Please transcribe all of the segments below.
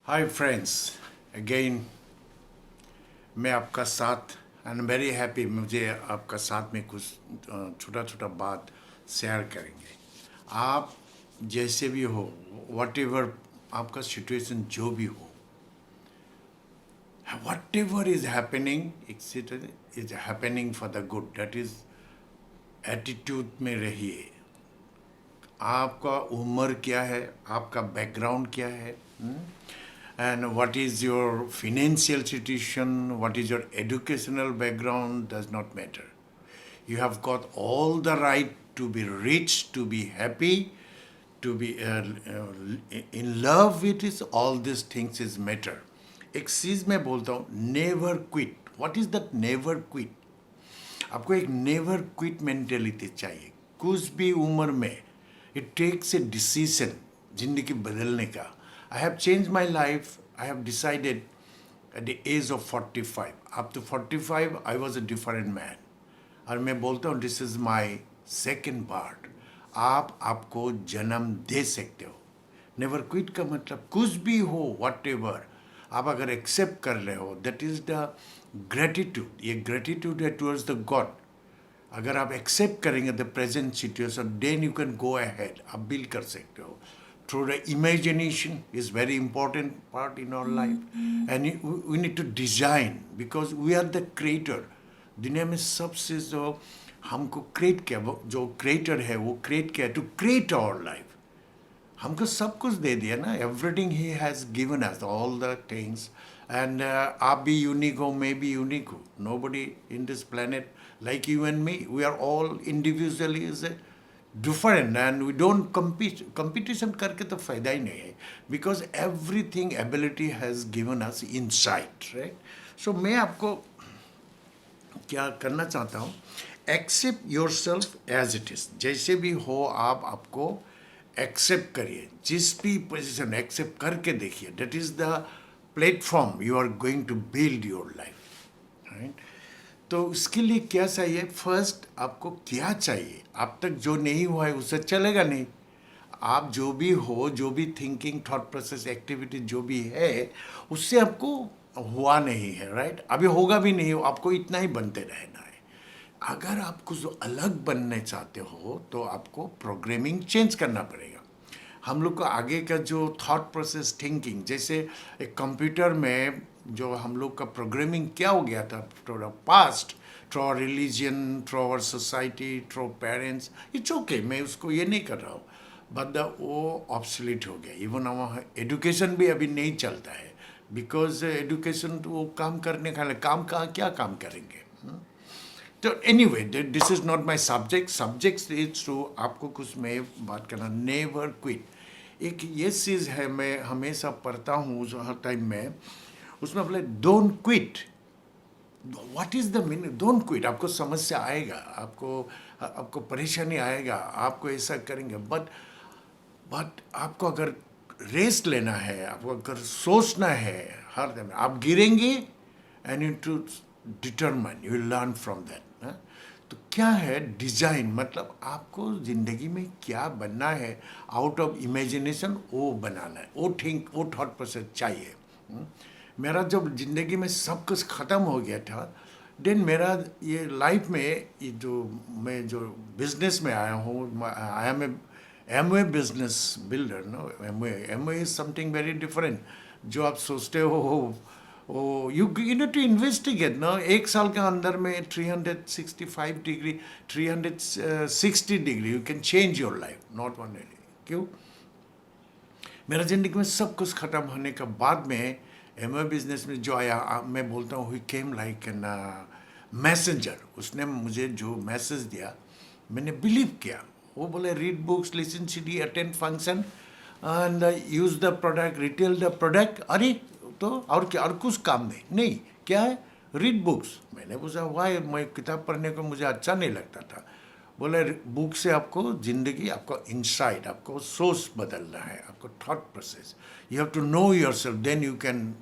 Hi friends, again मैं आपका साथ एंड वेरी हैप्पी मुझे आपका साथ में कुछ छोटा छोटा बात शेयर करेंगे। आप जैसे भी हो, वट एवर आपका सिचुएशन जो भी हो, what ever is happening is happening for the good. That is attitude में रहिए। आपका उम्र क्या है, आपका बैकग्राउंड क्या है, and what is your financial situation, what is your educational background does not matter. You have got all the right to be rich, to be happy, to be in love with it. All these things is matter. एक चीज मैं बोलता हूँ, never quit. What is that never quit? आपको एक never quit mentality चाहिए कुछ भी उम्र में। इट टेक्स ए डिसीजन जिंदगी बदलने का। I have change my life. I have decided at the age of 45। Up to 45 I was a different man. और मैं बोलता हूँ this is my second part. आप आपको जन्म दे सकते हो। नेवर क्विट का मतलब कुछ भी हो, वट एवर आप अगर एक्सेप्ट कर रहे हो, दैट इज द ग्रेटिट्यूड। ये ग्रेटिट्यूड है टुवर्ड्स द गॉड। अगर आप एक्सेप्ट करेंगे the present situation, then you can go ahead. आप बिल्ड कर सकते हो through the imagination. Is very important part in our life and we need to design because we are the creator. दुनिया में सबसे जो हमको क्रिएट किया, जो क्रिएटर है वो क्रिएट किया टू क्रिएट आवर लाइफ। हमको सब कुछ दे दिया ना। एवरीथिंग ही has given us all the things and आप भी यूनिक हो, मैं भी यूनिक हूँ। Nobody in this planet like you and me. We are all individually is different and we don't compete. Competition करके तो फायदा ही नहीं है because everything ability has given us insight, right? So मैं आपको क्या करना चाहता हूँ, except yourself as it is. जैसे भी हो आप आपको एक्सेप्ट करिए। जिस भी पोजिशन एक्सेप्ट करके देखिए, that is the platform you are going to build your life, right? तो उसके लिए क्या चाहिए? फर्स्ट आपको क्या चाहिए? अब तक जो नहीं हुआ है उससे चलेगा नहीं। आप जो भी हो, जो भी थिंकिंग, थॉट प्रोसेस, एक्टिविटी जो भी है, उससे आपको हुआ नहीं है, राइट? अभी होगा भी नहीं, आपको इतना ही बनते रहना है। अगर आप कुछ अलग बनने चाहते हो तो आपको प्रोग्रामिंग चेंज करना पड़ेगा। हम लोग को आगे का जो थॉट प्रोसेस, थिंकिंग, जैसे एक कंप्यूटर में जो हम लोग का प्रोग्रामिंग क्या हो गया था थोड़ा past, through our religion, through our society, through parents, it's okay, मैं उसको ये नहीं कर रहा हूँ, बट वो ऑब्सोलीट हो गया। इवन हमारा एजुकेशन भी अभी नहीं चलता है बिकॉज एजुकेशन तो वो काम करने का काम का क्या काम करेंगे। तो anyway, this is not my subject is to आपको कुछ मैं बात करना। नेवर क्विट एक ये चीज़ है, मैं हमेशा पढ़ता हूँ हर टाइम में। उसमें बोले don't quit. What is the meaning don't quit? आपको समस्या आएगा, आपको आपको परेशानी आएगा, आपको ऐसा करेंगे, बट आपको अगर रेस्ट लेना है, आपको अगर सोचना है, हर टाइम आप गिरेंगे and you to determine, you learn from that. तो क्या है डिजाइन? मतलब आपको जिंदगी में क्या बनना है, आउट ऑफ इमेजिनेशन वो बनाना है, वो थॉट प्रोसेस चाहिए। मेरा जब जिंदगी में सब कुछ ख़त्म हो गया था, देन मेरा ये लाइफ में ये जो मैं जो बिजनेस में आया हूँ, I am a business builder. No, am a is something very different. जो आप सोचते हो oh you need to investigate ना। एक साल के अंदर में 365 degree, 360 degree you can change your life, not one day. क्यों? मेरा ज़िंदगी में सब कुछ ख़त्म होने के बाद में एम ए बिजनेस में जो आया, मैं बोलता हूँ ही केम लाइक एन मैसेंजर। उसने मुझे जो मैसेज दिया मैंने बिलीव किया। वो बोले read books, listen CD, attend function and use the product, retail the product. अरे तो और क्या, और कुछ काम नहीं क्या है? Read books. मैंने पूछा वाई? मैं किताब पढ़ने को मुझे अच्छा नहीं लगता था। बोले बुक से आपको ज़िंदगी, आपको इंसाइट, आपको सोच बदलना है, आपको thought process. You have to know yourself, then you can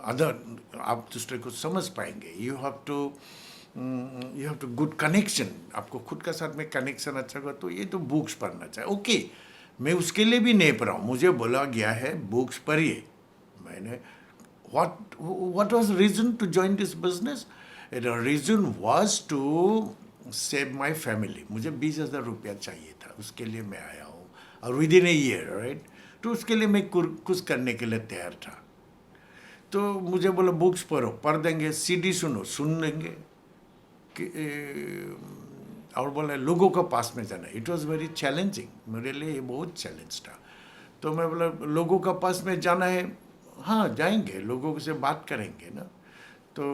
other, आप दूसरे को समझ पाएंगे। You have to good connection, आपको खुद का साथ में कनेक्शन अच्छा होगा। तो ये तो बुक्स पढ़ना चाहिए, ओके। मैं उसके लिए भी नहीं पढ़ा हूँ, मुझे बोला गया है बुक्स पढ़िए। मैंने what was reason to join this business? The reason was to save my family. मुझे 20,000 रुपया चाहिए था, उसके लिए मैं आया हूँ, और with in a year, right. तो उसके लिए मैं कुछ करने के लिए तैयार था। तो मुझे बोला बुक्स पढ़ो, पढ़ देंगे, सीडी सुनो, सुन लेंगे और बोला लोगों के पास में जाना। इट वॉज वेरी चैलेंजिंग, मेरे लिए ये बहुत चैलेंज था। तो मैं बोला लोगों के पास में जाना है, हाँ जाएंगे, लोगों से बात करेंगे ना। तो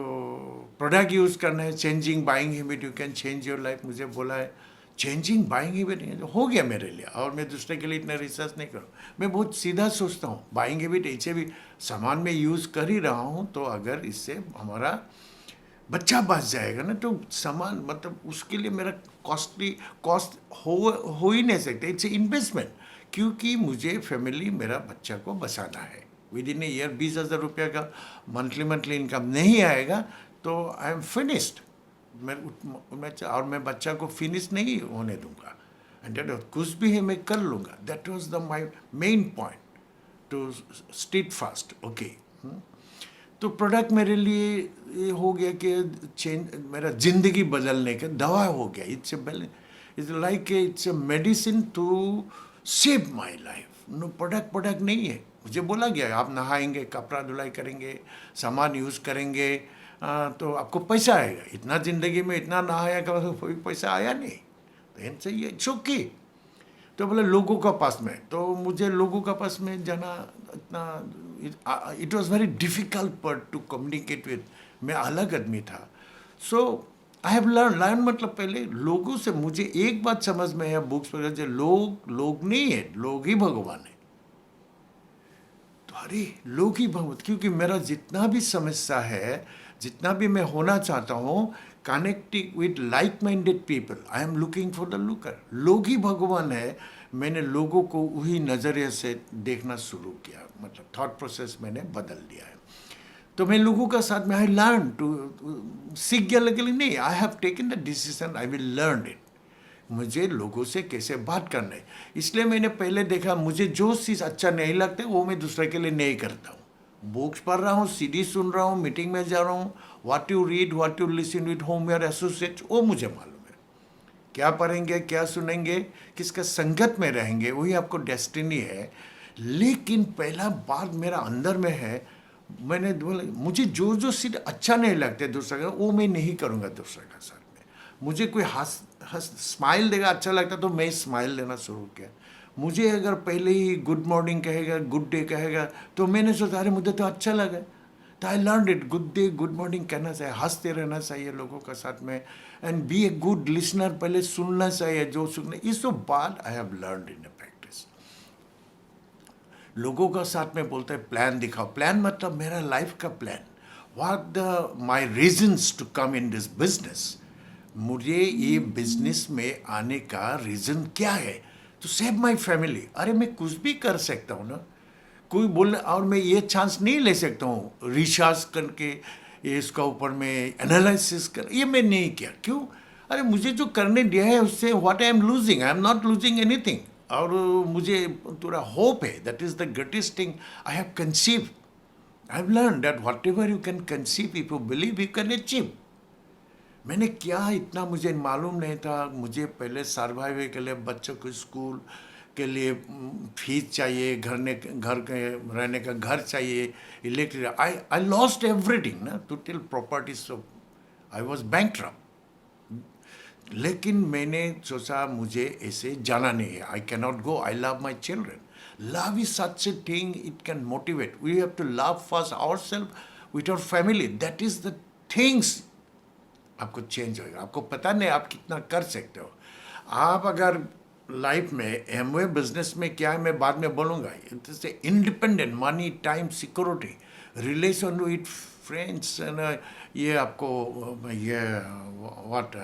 प्रोडक्ट यूज़ करना है, changing buying habit, you can change your life. मुझे बोला है चेंजिंग बाइंग हैबिट हो गया मेरे लिए, और मैं दूसरे के लिए इतना रिसर्च नहीं करूँ। मैं बहुत सीधा सोचता हूँ, बाइंग हैबिट ऐसे भी सामान में यूज़ कर ही रहा हूँ, तो अगर इससे हमारा बच्चा बच जाएगा ना, तो सामान मतलब उसके लिए मेरा कॉस्ट हो ही नहीं सकता। इट्स इन्वेस्टमेंट, क्योंकि मुझे फैमिली, मेरा बच्चा को बचाना है। विद इन ए ईयर 20,000 रुपया का मंथली इनकम नहीं आएगा तो आई एम फिनिश्ड। और मैं बच्चा को फिनिश नहीं होने दूंगा, एंड डेट कुछ भी है मैं कर लूँगा। That was the my main point two stick fast. Okay, तो प्रोडक्ट मेरे लिए ये हो गया कि चेंज, मेरा ज़िंदगी बदलने का दवा हो गया। It's like it's a medicine to save my life. No, product नहीं है। मुझे बोला गया आप नहाएंगे, कपड़ा धुलाई करेंगे, सामान यूज़ करेंगे, तो आपको पैसा आएगा। इतना ज़िंदगी में इतना नहाया का कोई पैसा आया नहीं, तो इनसे ये ओके। तो बोले लोगों का पास में, तो मुझे लोगों का पास में जाना इतना, इट वॉज वेरी डिफिकल्ट पर टू कम्युनिकेट विद। मैं अलग आदमी था। सो आई हैव लर्न मतलब पहले लोगों से मुझे एक बात समझ में है बुक्स पर, जो लोग नहीं है, लोग ही भगवान है। तो अरे लोग ही भगवान, क्योंकि मेरा जितना भी समस्या है, जितना भी मैं होना चाहता हूँ, connecting with like minded people, I am looking for the looker. लोग ही भगवान है। मैंने लोगों को वही नज़रिए से देखना शुरू किया, मतलब थॉट प्रोसेस मैंने बदल दिया है। तो मैं लोगों का साथ में आई लर्न टू सीख गया, लेकिन नहीं, I have taken the decision, I will learn it. मुझे लोगों से कैसे बात करना है, इसलिए मैंने पहले देखा मुझे जो चीज़ अच्छा नहीं लगता वो मैं दूसरे के लिए नहीं करता हूँ। बुक्स पढ़ रहा हूँ, सीडी सुन रहा हूँ, मीटिंग में जा रहा हूँ, what you read, what you listen with home your associate, वो मुझे मालूम है। क्या पढ़ेंगे, क्या सुनेंगे, किसका संगत में रहेंगे, वही आपको डेस्टिनी है। लेकिन पहला बात मेरा अंदर में है, मैंने बोला मुझे जो सीट अच्छा नहीं लगता दूसरे का, वो मैं नहीं करूँगा दूसरे का साथ में। मुझे कोई स्माइल देगा अच्छा लगता तो मैं स्माइल देना शुरू किया। मुझे अगर पहले ही गुड मॉर्निंग कहेगा, गुड डे कहेगा, तो मैंने सोचा अरे मुझे तो अच्छा लगा, तो I learn it. Good day, good morning कहना चाहिए, हंसते रहना चाहिए लोगों के साथ में, and be a good listener, पहले सुनना चाहिए जो सुनना। इस सब बात I have learn in a practice. लोगों का साथ में बोलते हैं प्लान दिखाओ। प्लान मतलब मेरा लाइफ का plan, what the my reasons to come in this business. मुझे ये बिजनेस में आने का रीज़न क्या है, तो सेव माई फैमिली। अरे मैं कुछ भी कर सकता हूँ ना, कोई बोले, और मैं ये चांस नहीं ले सकता हूँ रिसर्च करके ये इसका ऊपर में एनालिसिस कर, ये मैं नहीं किया। क्यों? अरे मुझे जो करने दिया है उससे what I am losing, I am not losing anything. और मुझे थोड़ा होप है, that is the greatest thing I have conceive. I have learn that what ever you can conceive, if you believe you can achieve. मैंने क्या इतना मुझे मालूम नहीं था। मुझे पहले सर्वाइव के लिए बच्चों को स्कूल के लिए फीस चाहिए, घर के रहने का घर चाहिए, इलेक्ट्रिक, आई लॉस्ट एवरीथिंग ना, total property. So I was bankrupt. लेकिन मैंने सोचा मुझे ऐसे जाना नहीं है, I cannot go, I love my children. Love is such a thing, it can motivate. We have to love first our self with our family, that is the things आपको change होएगा। आपको पता नहीं आप कितना कर सकते हो। आप अगर लाइफ में एमवे बिजनेस में क्या है मैं बाद में बोलूँगा, जैसे independent, money, time, security, relation with friends, ये आपको ये व्हाट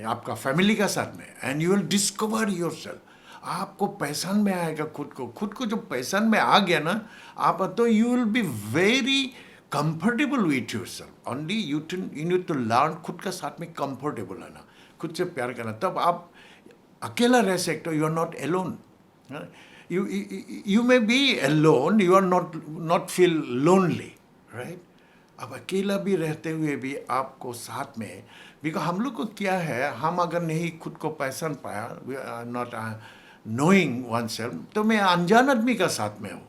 आपका फैमिली का साथ में, and you will discover your self. आपको पहचान में आएगा खुद को जब पहचान में आ गया ना आप, तो you will be very comfortable with yourself. Only you need to learn खुद का साथ में कंफर्टेबल आना, खुद से प्यार करना, तब आप अकेला रह सकते हो। You are not alone. You may be alone, you are not feel lonely, right? अब अकेला भी रहते हुए भी आपको साथ में, बिकॉज हम लोग को क्या है, हम अगर नहीं खुद को पहचान पाया, we are not knowing one self, तो मैं अनजान आदमी का साथ में हूँ.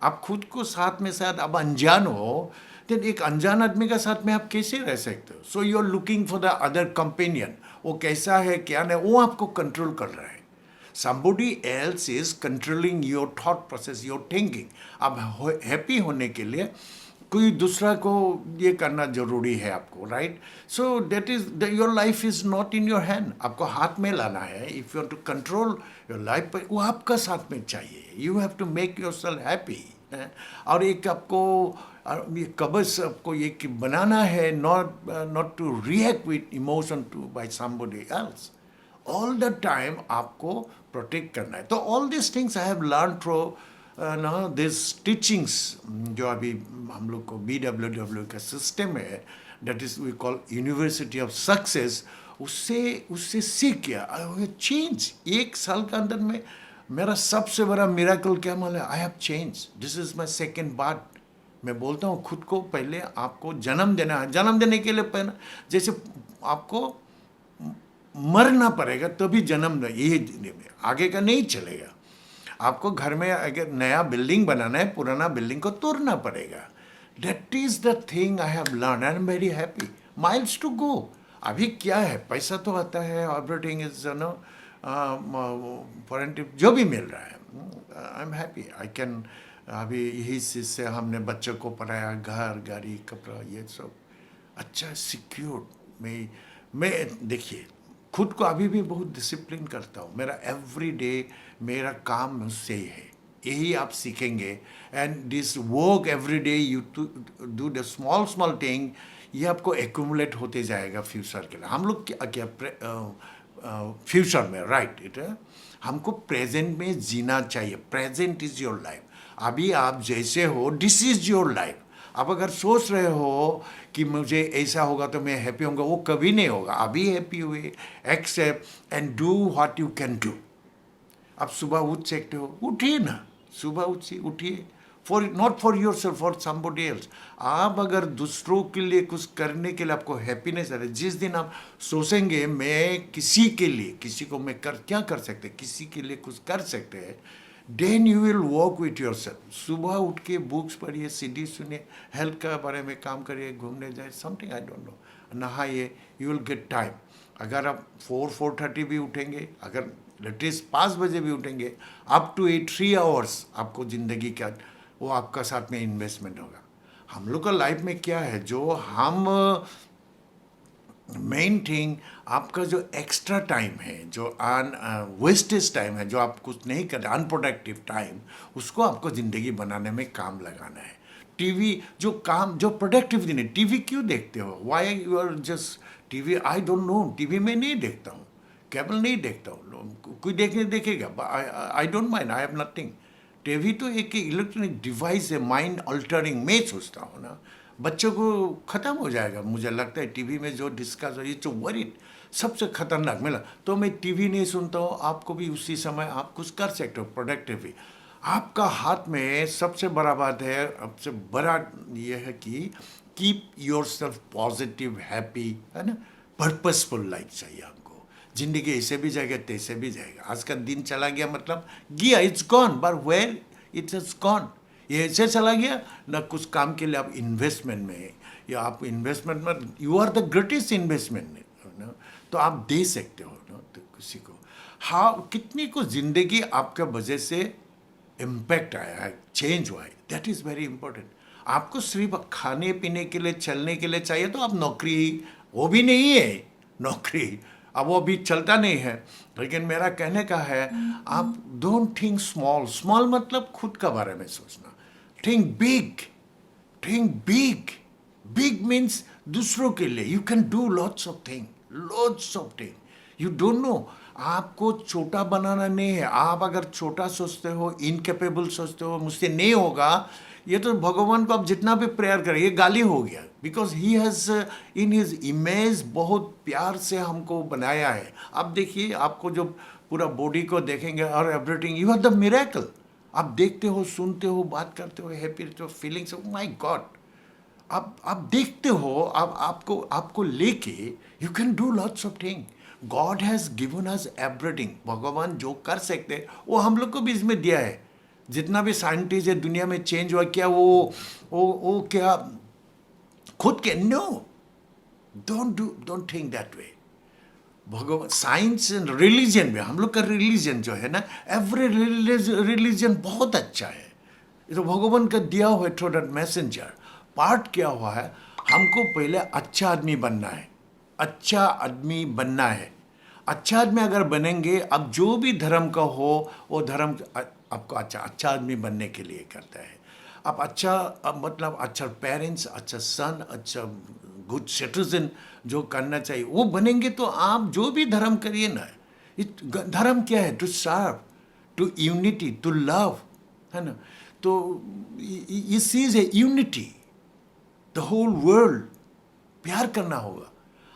आप खुद को साथ में शायद अब अनजान हो, तो एक अनजान आदमी का साथ में आप कैसे रह सकते हो? So you are looking for the other companion. वो कैसा है क्या नहीं, वो आपको कंट्रोल कर रहा है. Somebody else is controlling your thought process, your thinking. अब हैप्पी होने के लिए कोई दूसरा को ये करना जरूरी है आपको, right? So that is your life is not in your hand. आपको हाथ में लाना है. If you want to control your life, वो आपका साथ में चाहिए. You have to make yourself happy. और एक आपको ये कबज आपको ये बनाना है, not to react with emotion to by somebody else. All the time आपको प्रोटेक्ट करना है. तो all this things I have learn through this teachings, जो अभी हम लोग को BWW का सिस्टम है, that is we call university of success. उससे सीख गया चेंज. 1 साल के अंदर में मेरा सबसे बड़ा मिराकल क्या मालूम है? I have change. This is my second birth. मैं बोलता हूँ खुद को, पहले आपको जन्म देना है. जन्म देने के लिए पहले जैसे आपको मरना पड़ेगा तभी जन्म, यही आगे का नहीं चलेगा. आपको घर में अगर नया बिल्डिंग बनाना है, पुराना बिल्डिंग को तोड़ना पड़ेगा. That is the thing I have learn. I am very happy. Miles to go. अभी क्या है, पैसा तो आता है, एवरीथिंग इज नो फॉरेन, जो भी मिल रहा है. I am happy. I can, अभी यही चीज़ से हमने बच्चों को पढ़ाया, घर, गाड़ी, कपड़ा, ये सब अच्छा सिक्योर. मैं देखिए खुद को अभी भी बहुत डिसिप्लिन करता हूँ. मेरा एवरी डे मेरा काम मुझसे ही है. यही आप सीखेंगे. And this work every day you to do the small thing, ये आपको एक्यूमुलेट होते जाएगा फ्यूचर के लिए. हम लोग क्या फ्यूचर में, राइट, इट हमको प्रेजेंट में जीना चाहिए. Present is your life. अभी आप जैसे हो, दिस इज योर लाइफ. आप अगर सोच रहे हो कि मुझे ऐसा होगा तो मैं हैप्पी होऊंगा, वो कभी नहीं होगा. अभी हैप्पी हुए, accept and do what you can do. आप सुबह उठ सकते हो, उठिए ना. सुबह उठिए, for not for yourself, for somebody else. आप अगर दूसरों के लिए कुछ करने के लिए आपको हैप्पीनेस है, जिस दिन आप सोचेंगे मैं किसी के लिए, किसी को मैं क्या कर सकते, किसी के लिए कुछ कर सकते हैं, then you will work with yourself. सुबह उठ के बुक्स पढ़िए, सीडी सुनिए, हेल्थ का बारे में काम करिए, घूमने जाए, समथिंग आई डोंट नो, नहाइए, यू विल गेट टाइम. अगर आप 4:30 भी उठेंगे, अगर लेटेस्ट 5 बजे भी उठेंगे, अप टू 3 आवर्स आपको ज़िंदगी का वो आपका साथ में इन्वेस्टमेंट होगा. हम लोग का लाइफ में क्या है, जो हम मेन थिंग, आपका जो एक्स्ट्रा टाइम है, जो वेस्टेज टाइम है, जो आप कुछ नहीं करते, अनप्रोडक्टिव टाइम, उसको आपको ज़िंदगी बनाने में काम लगाना है. टीवी जो काम, जो प्रोडक्टिव नहीं, टीवी क्यों देखते हो? Why you are just TV? I don't know. TV में नहीं देखता हूँ, केबल नहीं देखता हूँ. कोई देखेगा, I don't mind, I have nothing. TV तो एक इलेक्ट्रॉनिक डिवाइस है, माइंड अल्टरिंग. मैं सोचता हूँ ना, बच्चों को ख़त्म हो जाएगा मुझे लगता है टीवी में जो डिस्कस हो, ये जो वरीड सबसे खतरनाक मिला. तो मैं टीवी नहीं सुनता हूँ. आपको भी उसी समय आप कुछ कर सकते हो प्रोडक्टिवली. आपका हाथ में सबसे बड़ा बात है, सबसे बड़ा ये है कि keep your self positive, happy, है ना. पर्पसफुल लाइफ चाहिए आपको. जिंदगी ऐसे भी जाएगा, तैसे भी जाएगा. आज का दिन चला गया मतलब गया, it's gone, but where it is gone. ये ऐसे चला गया ना. कुछ काम के लिए आप इन्वेस्टमेंट में, या आप इन्वेस्टमेंट में, you are the greatest investment ना, तो आप दे सकते हो ना तो किसी को. हाँ, कितनी को जिंदगी आपका वजह से इम्पैक्ट आया है, चेंज हुआ है, दैट इज़ वेरी इंपॉर्टेंट. आपको सिर्फ खाने पीने के लिए, चलने के लिए चाहिए तो आप नौकरी, वो भी नहीं है नौकरी, अब वो भी चलता नहीं है. लेकिन मेरा कहने का है, आप डोंट थिंक स्मॉल. स्मॉल मतलब खुद का बारे में सोचना. Think big. Think big. Big means दूसरों के लिए. You can do lots of thing, lots of thing. You don't know. आपको छोटा बनाना नहीं है. आप अगर छोटा सोचते हो, इनकेपेबल सोचते हो, मुझसे नहीं होगा, ये तो भगवान को आप जितना भी प्रेयर करें, ये गाली हो गया. Because he has in his image बहुत प्यार से हमको बनाया है. आप देखिए, आपको जो पूरा बॉडी को देखेंगे और everything, you are the miracle. आप देखते हो, सुनते हो, बात करते हो, हैप्पी रहते हो, फीलिंग्स, माय गॉड। आप देखते हो, आपको लेके you can do lots of thing. God has given us everything. भगवान जो कर सकते हैं वो हम लोग को भी इसमें दिया है। जितना भी साइंटिस्ट है दुनिया में चेंज हुआ, क्या वो क्या खुद के, no, don't think that way. भगवान, साइंस एंड रिलीजन में, हम लोग का रिलीजन जो है ना, एवरी रिलीजन बहुत अच्छा है। ये तो भगवान का दिया हुआ है थ्रू दैट मैसेंजर। पार्ट क्या हुआ है, हमको पहले अच्छा आदमी बनना है। अच्छा आदमी बनना है। अच्छा आदमी अगर बनेंगे, अब जो भी धर्म का हो वो धर्म आपको अच्छा आदमी बनने के लिए करता है। आप अच्छा, मतलब अच्छा पेरेंट्स, अच्छा सन, अच्छा गुड सिटीजन जो करना चाहिए वो बनेंगे, तो आप जो भी धर्म करिए ना, धर्म क्या है, to serve, to unity, to love, है ना। तो इस चीज़ है यूनिटी, द होल वर्ल्ड, प्यार करना होगा।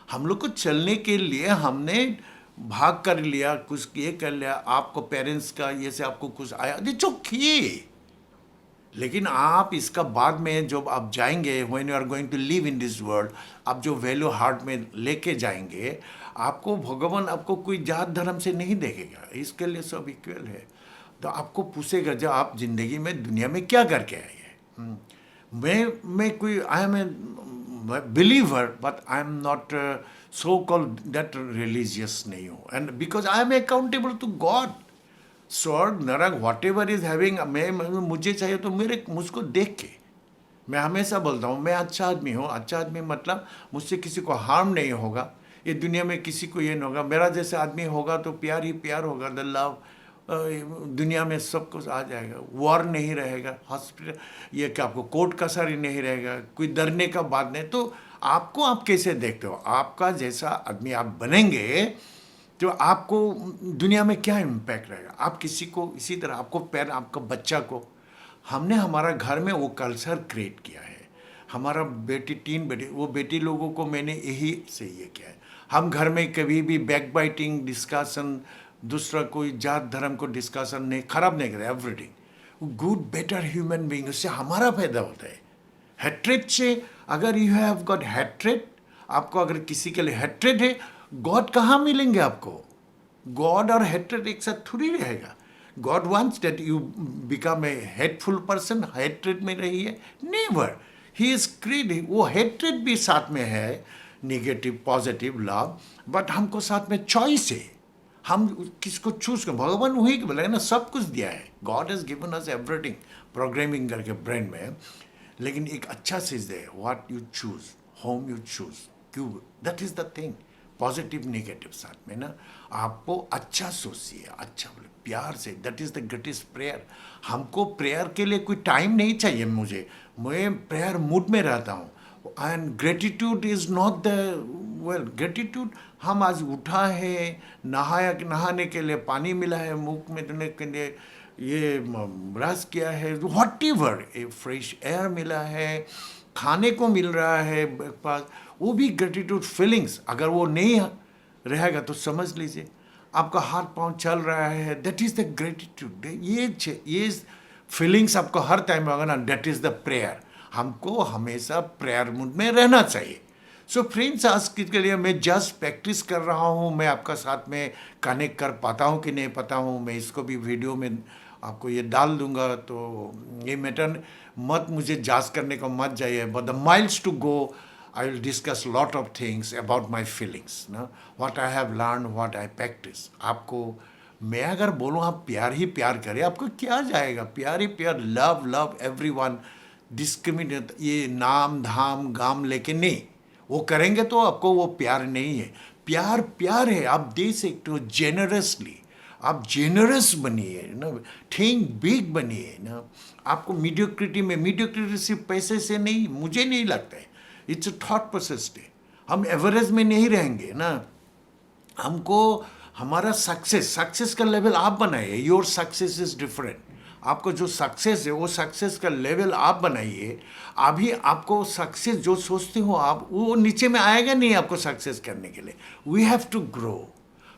हम लोग को चलने के लिए हमने भाग कर लिया, कुछ ये कर लिया, आपको पेरेंट्स का ये से आपको कुछ आया, इट्स ओके। लेकिन आप इसका बाद में जब आप जाएंगे, when you are going to live in this world, आप जो वैल्यू हार्ट में लेके जाएंगे, आपको भगवान आपको कोई जात धर्म से नहीं देखेगा, इसके लिए सब इक्वल है। तो आपको पूछेगा जब आप जिंदगी में दुनिया में क्या करके आए हैं। मैं कोई, I am a believer but I am not so called that religious नहीं हूँ, and because I am accountable to God. स्वर्ग नरक व्हाट एवर इज हैविंग, मुझे चाहिए तो मुझको देख के, मैं हमेशा बोलता हूँ मैं अच्छा आदमी हूँ। अच्छा आदमी मतलब मुझसे किसी को हार्म नहीं होगा, ये दुनिया में किसी को ये नहीं होगा। मेरा जैसे आदमी होगा तो प्यार ही प्यार होगा, द लव, दुनिया में सब कुछ आ जाएगा। वॉर नहीं रहेगा, हॉस्पिटल ये कि आपको कोर्ट कचहरी नहीं रहेगा, कोई डरने का बात नहीं। तो आपको आप कैसे देखते हो, आपका जैसा आदमी आप बनेंगे तो आपको दुनिया में क्या इम्पैक्ट रहेगा। आप किसी को इसी तरह, आपको आपका बच्चा को, हमने हमारा घर में वो कल्चर क्रिएट किया है। हमारा बेटी, 3 बेटी, वो बेटी लोगों को मैंने यही से ये किया है। हम घर में कभी भी बैक बाइटिंग, डिस्कशन, दूसरा कोई जात धर्म को डिस्कशन नहीं, खराब नहीं करते, everything good better human being, उससे हमारा फायदा होता है। हैट्रेड से, अगर यू हैव गॉट हैट्रेड, आपको अगर किसी के लिए हैट्रेड है, गॉड कहाँ मिलेंगे आपको। गॉड और हैट्रेड एक साथ थोड़ी रहेगा। God wants that you become a hateful person, hatred में रहिए, नेवर। ही इज क्रिएटिव, वो हैट्रेड भी साथ में है, निगेटिव पॉजिटिव लव, बट हमको साथ में चॉइस है, हम किसको चूज करें। भगवान वही बोला है ना, सब कुछ दिया है। God has given us everything, programming करके ब्रेन में। लेकिन एक अच्छा चीज़ है, what you choose, whom you choose, क्यों, that is the thing. Positive negative साथ में ना, आपको अच्छा सोचिए, अच्छा बोले, प्यार से, that is the greatest prayer. हमको प्रेयर के लिए कोई टाइम नहीं चाहिए, मैं प्रेयर मूड में रहता हूँ। And gratitude is not the, well gratitude, हम आज उठा है, नहाने के लिए पानी मिला है, मुख में देने के लिए ये ब्रश किया है, व्हाट एवर, फ्रेश एयर मिला है, खाने को मिल रहा है ब्रेकफास्ट, वो भी ग्रेटिट्यूड फीलिंग्स। अगर वो नहीं रहेगा तो समझ लीजिए आपका हाथ पांव चल रहा है, दैट इज द ग्रेटिट्यूड। ये फीलिंग्स आपको हर टाइम होगा ना, दैट इज द प्रेयर। हमको हमेशा प्रेयर मूड में रहना चाहिए। सो फ्रेंड्स, आज के लिए मैं जस्ट प्रैक्टिस कर रहा हूँ, मैं आपका साथ में कनेक्ट कर पाता हूँ कि नहीं पाता हूँ, मैं इसको भी वीडियो में आपको ये डाल दूंगा। तो ये मैटर मत मुझे जांच करने को मत जाइए, but the miles to go, I will discuss lot of things about my feelings, ना, what I have learned, what I practice। आपको मैं अगर बोलूँ आप प्यार ही प्यार करें, आपको क्या जाएगा, प्यार ही प्यार, लव लव एवरीवन, डिस्क्रिमिनेट ये नाम धाम गाम लेके नहीं, वो करेंगे तो आपको वो प्यार नहीं है। प्यार प्यार है, आप दे सकते हो जेनरसली, आप जेनरस बनिए ना, थिंक बिग बनिए ना। आपको मीडियोक्रिटी सिर्फ पैसे से नहीं, मुझे नहीं लगता है, इट्स अ थॉट प्रोसेस है। हम एवरेज में नहीं रहेंगे ना, हमको हमारा सक्सेस का लेवल आप बनाइए। Your success is different. आपको जो सक्सेस है वो सक्सेस का लेवल आप बनाइए। अभी आपको सक्सेस जो सोचते हो आप, वो नीचे में आएगा नहीं आपको सक्सेस करने के लिए। We have to grow.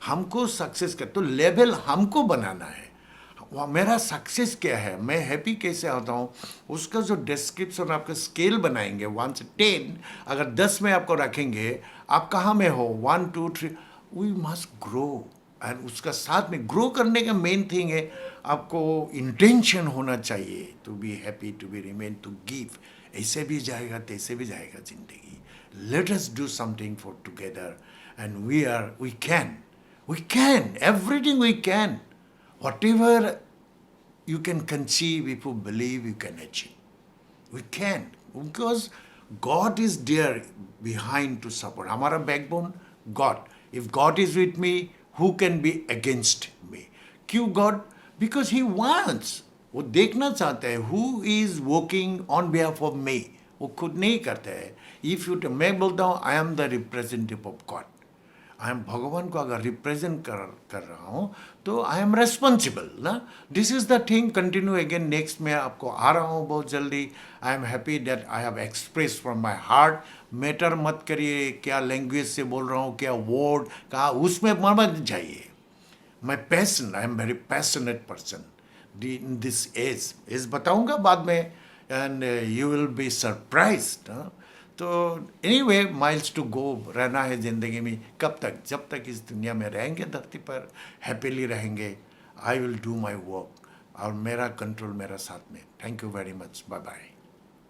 हमको सक्सेस का तो लेवल हमको बनाना है। मेरा सक्सेस क्या है, मैं हैप्पी कैसे होता हूँ, उसका जो डिस्क्रिप्शन आपका स्केल बनाएंगे 1 से 10, अगर 10 में आपको रखेंगे, आप कहाँ में हो, 1 2 3, वी मस्ट ग्रो। एंड उसका साथ में ग्रो करने का मेन थिंग है, आपको इंटेंशन होना चाहिए to be happy, to be remain, to give. ऐसे भी जाएगा तैसे भी जाएगा जिंदगी। Let us do something for together and we can everything, we can whatever you can conceive, if you believe, you can achieve. We can, because God is there behind to support. हमारा backbone God. If God is with me, who can be against me? क्यों God? Because He wants. वो देखना चाहता है who is working on behalf of me. वो खुद नहीं करता है. If you, मैं बोलता हूँ I am the representative of God. I am भगवान को अगर रिप्रेजेंट कर रहा हूँ तो आई एम रेस्पॉन्सिबल ना। This is the thing. Continue again next में आपको आ रहा हूँ बहुत जल्दी। I am happy that I have express from my heart. Matter मत करिए क्या लैंग्वेज से बोल रहा हूँ, क्या वर्ड कहा, उसमें मत जाइए। My passion, I am very passionate person in this age बताऊँगा बाद में, and you will be surprised. तो एनीवे, माइल्स टू गो, रहना है ज़िंदगी में। कब तक? जब तक इस दुनिया में रहेंगे, धरती पर हैप्पीली रहेंगे। I will do my work और मेरा कंट्रोल मेरा साथ में। Thank you very much. Bye bye.